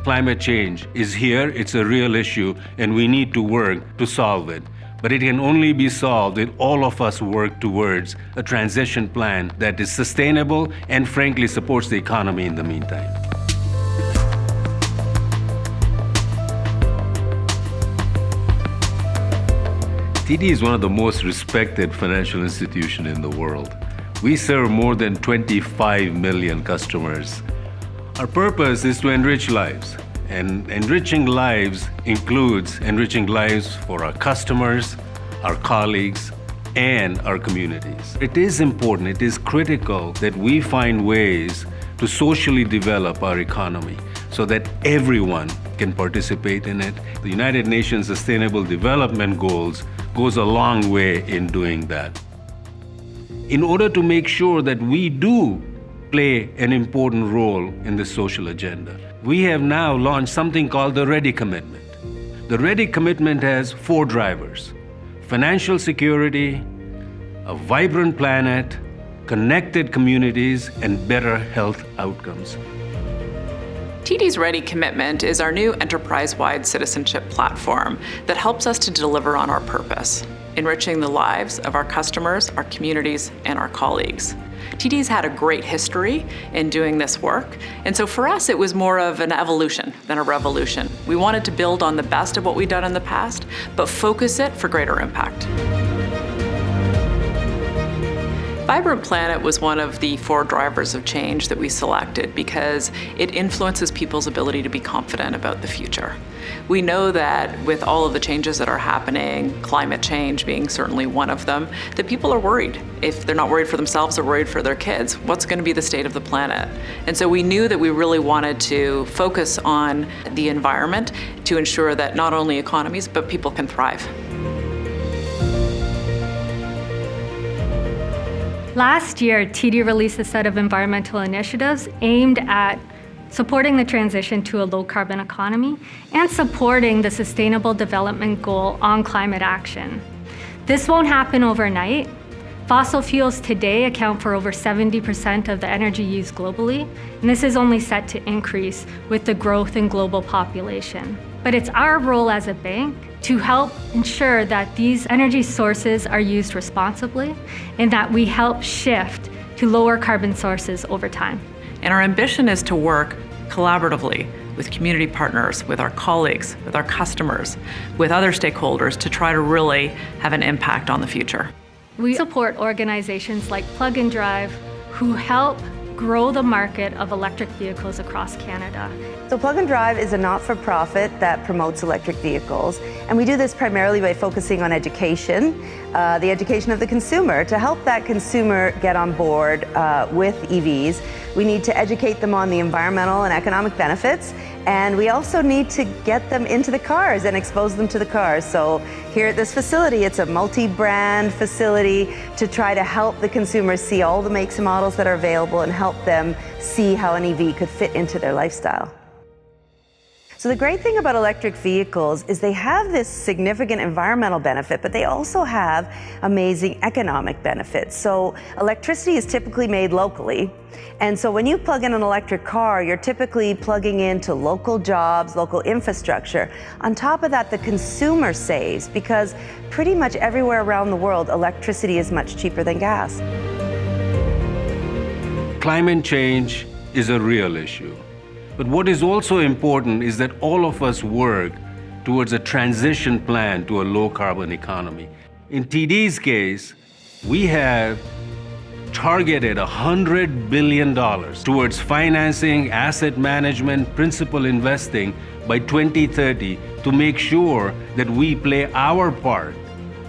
Climate change is here, it's a real issue, and we need to work to solve it. But it can only be solved if all of us work towards a transition plan that is sustainable and frankly supports the economy in the meantime. TD is one of the most respected financial institutions in the world. We serve more than 25 million customers. Our purpose is to enrich lives, and enriching lives includes enriching lives for our customers, our colleagues, and our communities. It is important, it is critical that we find ways to socially develop our economy so that everyone can participate in it. The United Nations Sustainable Development Goals goes a long way in doing that. In order to make sure that we do play an important role in the social agenda, we have now launched something called the READY Commitment. The READY Commitment has 4 drivers: financial security, a vibrant planet, connected communities, and better health outcomes. TD's Ready Commitment is our new enterprise-wide citizenship platform that helps us to deliver on our purpose, enriching the lives of our customers, our communities, and our colleagues. TD's had a great history in doing this work, and so for us it was more of an evolution than a revolution. We wanted to build on the best of what we've done in the past, but focus it for greater impact. Vibrant Planet was one of the 4 drivers of change that we selected because it influences people's ability to be confident about the future. We know that with all of the changes that are happening, climate change being certainly one of them, that people are worried. If they're not worried for themselves, they're worried for their kids. What's going to be the state of the planet? And so we knew that we really wanted to focus on the environment to ensure that not only economies, but people can thrive. Last year, TD released a set of environmental initiatives aimed at supporting the transition to a low-carbon economy and supporting the Sustainable Development Goal on climate action. This won't happen overnight. Fossil fuels today account for over 70% of the energy used globally, and this is only set to increase with the growth in global population. But it's our role as a bank to help ensure that these energy sources are used responsibly and that we help shift to lower carbon sources over time. And our ambition is to work collaboratively with community partners, with our colleagues, with our customers, with other stakeholders to try to really have an impact on the future. We support organizations like Plug and Drive who help grow the market of electric vehicles across Canada. So Plug and Drive is a not-for-profit that promotes electric vehicles, and we do this primarily by focusing on education, the education of the consumer. To help that consumer get on board with EVs, we need to educate them on the environmental and economic benefits, and we also need to get them into the cars and expose them to the cars. So here at this facility, it's a multi-brand facility to try to help the consumers see all the makes and models that are available and help them see how an EV could fit into their lifestyle. So the great thing about electric vehicles is they have this significant environmental benefit, but they also have amazing economic benefits. So electricity is typically made locally. And so when you plug in an electric car, you're typically plugging into local jobs, local infrastructure. On top of that, the consumer saves because pretty much everywhere around the world, electricity is much cheaper than gas. Climate change is a real issue. But what is also important is that all of us work towards a transition plan to a low-carbon economy. In TD's case, we have targeted $100 billion towards financing, asset management, principal investing by 2030 to make sure that we play our part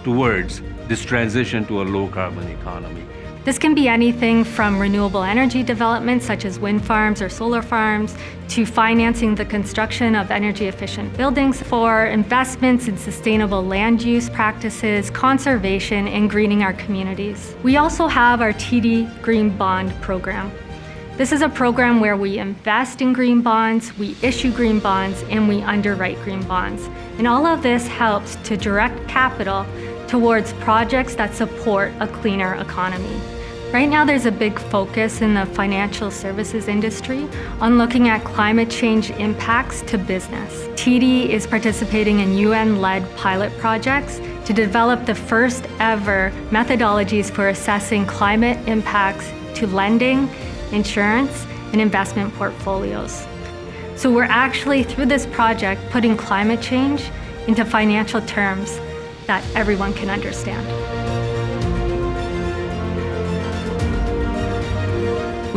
towards this transition to a low-carbon economy. This can be anything from renewable energy development, such as wind farms or solar farms, to financing the construction of energy-efficient buildings, for investments in sustainable land use practices, conservation, and greening our communities. We also have our TD Green Bond program. This is a program where we invest in green bonds, we issue green bonds, and we underwrite green bonds. And all of this helps to direct capital towards projects that support a cleaner economy. Right now, there's a big focus in the financial services industry on looking at climate change impacts to business. TD is participating in UN-led pilot projects to develop the first ever methodologies for assessing climate impacts to lending, insurance, and investment portfolios. So we're actually, through this project, putting climate change into financial terms that everyone can understand.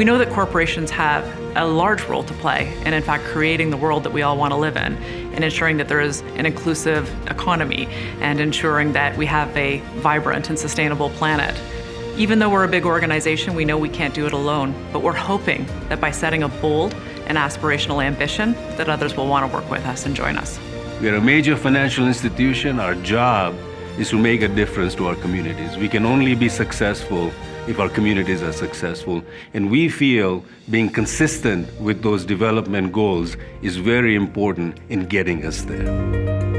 We know that corporations have a large role to play in fact, creating the world that we all want to live in and ensuring that there is an inclusive economy and ensuring that we have a vibrant and sustainable planet. Even though we're a big organization, we know we can't do it alone, but we're hoping that by setting a bold and aspirational ambition, that others will want to work with us and join us. We are a major financial institution. Our job is to make a difference to our communities. We can only be successful if our communities are successful. And we feel being consistent with those development goals is very important in getting us there.